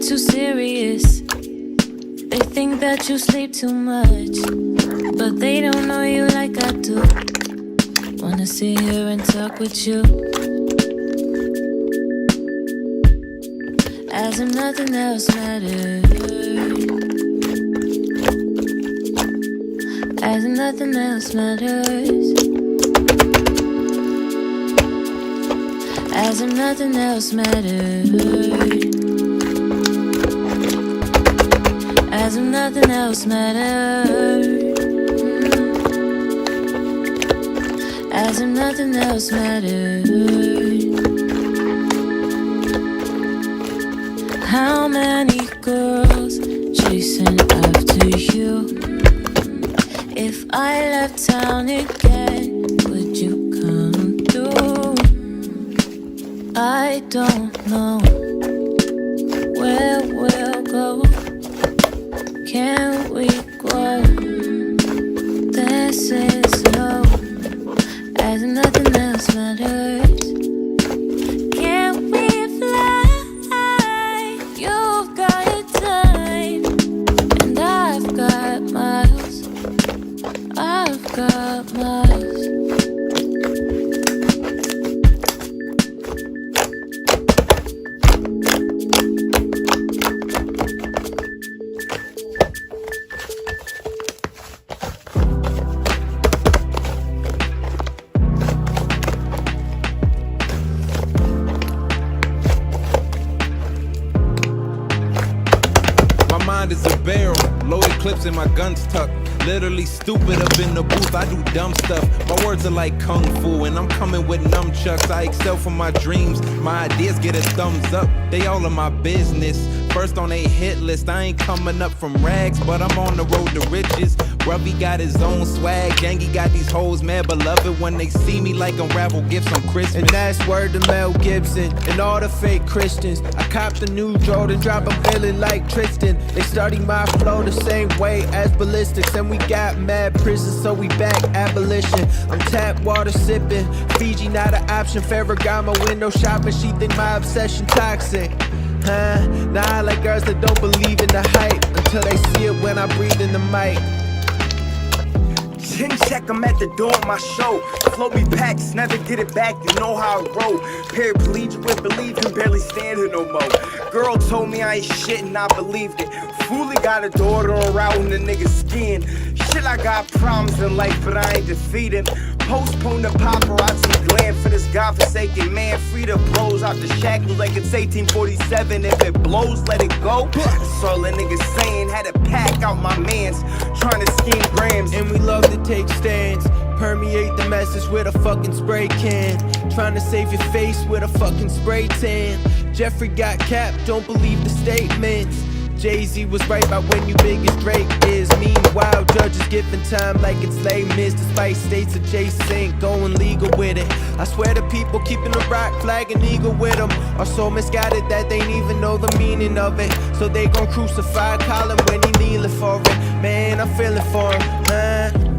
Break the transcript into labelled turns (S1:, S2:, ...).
S1: too serious. They think that you sleep too much, but they don't know you like I do. Wanna sit here and talk with you, as if nothing else matters, as if nothing else matters, as if nothing else matters, as if nothing else matters, as if nothing else matters. How many girls chasing after you? If I left town again, would you come through? I don't know where we'll go. Can we grow? This is slow, as if nothing else matters. Can we fly? You've got time, and I've got miles. I've got miles.
S2: Is a barrel, loaded clips and my guns tucked. Literally stupid up in the booth, I do dumb stuff. My words are like kung fu and I'm coming with nunchucks. I excel for my dreams, my ideas get a thumbs up. They all of my business, first on a hit list. I ain't coming up from rags, but I'm on the road to riches. Ruby got his own swag, Gangy got these hoes mad beloved when they see me like unravel gifts on Christmas.
S3: And that's word to Mel Gibson and all the fake Christians. I copped the new Jordan, drop, I'm feeling like Tristan. They study my flow the same way as ballistics, and we got mad prisons, so we back abolition. I'm tap water sipping, Fiji not an option. Ferragamo window shopping, she think my obsession toxic. Nah, I like girls that don't believe in the hype until they see it when I breathe in the mic.
S4: Chin check, I'm at the door of my show. Float me packs, never get it back, you know how I roll. Paraplegic with belief, can barely stand here no more. Girl told me I ain't shit and I believed it. Fooly got a daughter around the nigga's skin. Shit, I got problems in life, but I ain't defeated. Postpone the paparazzi glam for this godforsaken man. Free the blows out the shackles like it's 1847. If it blows, let it go. That's all a nigga saying. Had to pack out my mans, trying to scheme grams.
S3: And we love to take stands, permeate the message with a fucking spray can. Trying to save your face with a fucking spray tan. Jeffrey got capped, don't believe the statements. Jay-Z was right about when you big as Drake is. Meanwhile, judges giving time like it's Les Mis. Despite states adjacent, going legal with it. I swear to people keeping the rock flag and eagle with them are so misguided that they ain't even know the meaning of it. So they gon' crucify Colin when he kneeling for it. Man, I'm feeling for him, man.